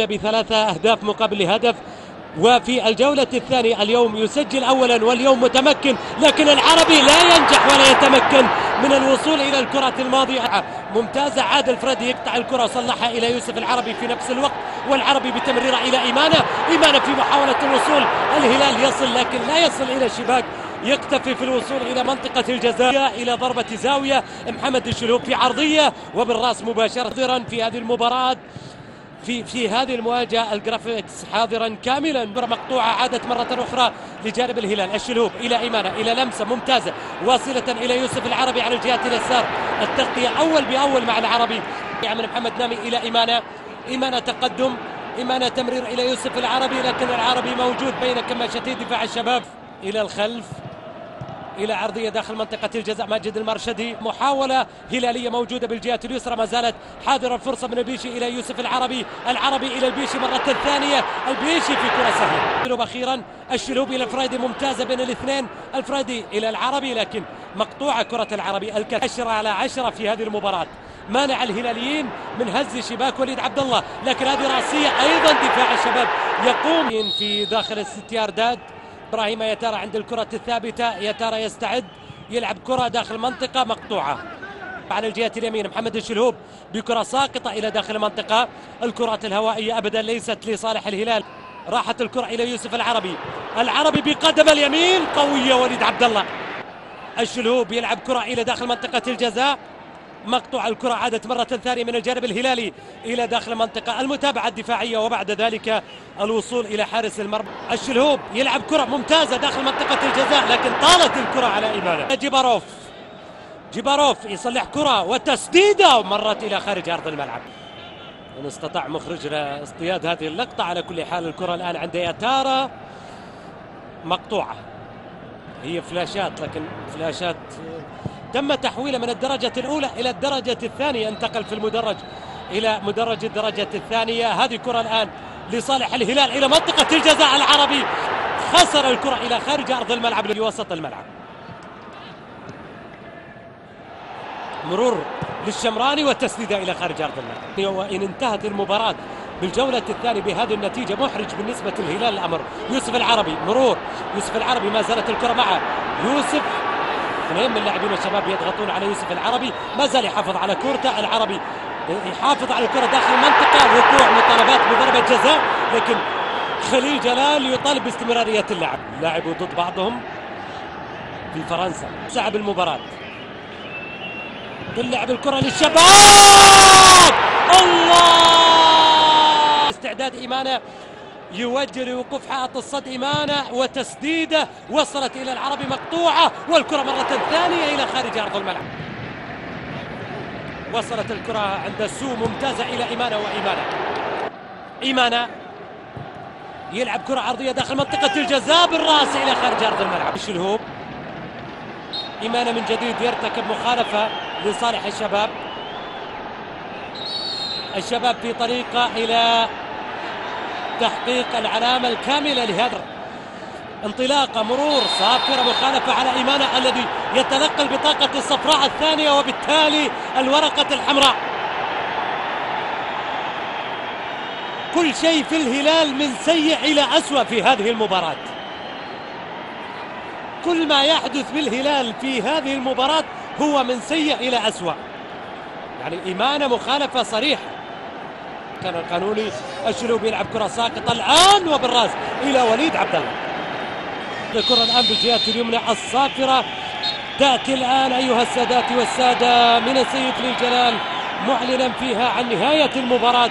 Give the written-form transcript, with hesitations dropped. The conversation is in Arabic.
بثلاثة أهداف مقابل هدف. وفي الجولة الثانية اليوم يسجل أولا واليوم متمكن، لكن العربي لا ينجح ولا يتمكن من الوصول إلى الكرة الماضية. ممتازة، عادل فريدي يقطع الكرة وصلحها إلى يوسف العربي في نفس الوقت، والعربي بتمريرة إلى إيمانة في محاولة الوصول. الهلال يصل لكن لا يصل إلى الشباك، يكتفي في الوصول إلى منطقة الجزاء، إلى ضربة زاوية. محمد الشلهوب في عرضية وبالراس مباشرة في هذه المباراة. في هذه المواجهة الجرافيكس حاضرا كاملا. مقطوعة عادت مرة أخرى لجانب الهلال. الشلهوب إلى إيمانة، إلى لمسة ممتازة واصلة إلى يوسف العربي على الجهة اليسار. التغطية أول بأول مع العربي من محمد نامي إلى إيمانة تقدم، إيمانة تمرير إلى يوسف العربي، لكن العربي موجود بين كماشتي دفاع الشباب. إلى الخلف، إلى عرضية داخل منطقة الجزاء. ماجد المرشدي، محاولة هلالية موجودة بالجهة اليسرى، ما زالت حاضرة الفرصة من البيشي إلى يوسف العربي إلى البيشي مرة ثانية. البيشي في كرة سهلة. أخيرا الشلهوب إلى الفريدي، ممتازة بين الاثنين. الفريدي إلى العربي، لكن مقطوعة كرة العربي. 10/10 في هذه المباراة. مانع الهلاليين من هز شباك وليد عبد الله، لكن هذه رأسية أيضا دفاع الشباب يقوم في داخل الست ياردات. إبراهيم يتارى عند الكرة الثابتة، يتارى يستعد يلعب كرة داخل منطقة مقطوعة على الجهة اليمين. محمد الشلهوب بكرة ساقطة إلى داخل المنطقة. الكرات الهوائية أبدا ليست لصالح الهلال. راحت الكرة إلى يوسف العربي بقدم اليمين قوية وليد عبد الله. الشلهوب يلعب كرة إلى داخل منطقة الجزاء، مقطوع. الكرة عادت مرة ثانية من الجانب الهلالي إلى داخل المنطقة. المتابعة الدفاعية وبعد ذلك الوصول إلى حارس المرمى. الشلهوب يلعب كرة ممتازة داخل منطقة الجزاء، لكن طالت الكرة على إيمانة. جيباروف يصلح كرة وتسديدة ومرت إلى خارج أرض الملعب. إن استطاع مخرج اصطياد هذه اللقطة. على كل حال الكرة الآن عند يتارى مقطوعة، هي فلاشات، لكن فلاشات تم تحويله من الدرجة الأولى إلى الدرجة الثانية. انتقل في المدرج إلى مدرج الدرجة الثانية. هذه كرة الآن لصالح الهلال إلى منطقة الجزاء. العربي خسر الكرة إلى خارج أرض الملعب لوسط الملعب. مرور للشمراني والتسديدة إلى خارج أرض الملعب. وإن انتهت المباراة بالجولة الثانية بهذه النتيجة محرج بالنسبة للهلال الأمر. يوسف العربي، مرور يوسف العربي، ما زالت الكرة معه يوسف. اثنين من لاعبين الشباب يضغطون على يوسف العربي، ما زال يحافظ على كورته. العربي يحافظ على الكرة داخل المنطقة. وقوع مطالبات بضربة جزاء، لكن خليل جلال يطالب باستمرارية اللعب. لاعبوا ضد بعضهم في فرنسا. صعب المباراة. لعب الكرة للشباب، الله! استعداد إيمانة، يوجه لوقوف حائط الصد. إيمانة وتسديدة وصلت إلى العربي مقطوعة، والكرة مرة ثانية إلى خارج أرض الملعب. وصلت الكرة عند سو ممتازة إلى إيمانة، إيمانة يلعب كرة عرضية داخل منطقة الجزاء بالرأس إلى خارج أرض الملعب. الشلهوب، إيمانة من جديد يرتكب مخالفة لصالح الشباب في طريقة إلى تحقيق العلامة الكاملة لهذا. انطلاقة، مرور، صافرة، مخالفة على إيمانة الذي يتلقى البطاقة الصفراء الثانية وبالتالي الورقة الحمراء. كل شيء في الهلال من سيء إلى أسوأ في هذه المباراة. كل ما يحدث بالهلال في هذه المباراة هو من سيء إلى أسوأ. يعني إيمانة مخالفة صريحة. كان القانوني. الشلهوب يلعب كرة ساقطة الآن وبالراس إلى وليد عبد الله. الكرة الآن بالجهة اليمنى الصافرة تأتي الآن أيها السادات والسادة من السيد خليل جلال معلنا فيها عن نهاية المباراة.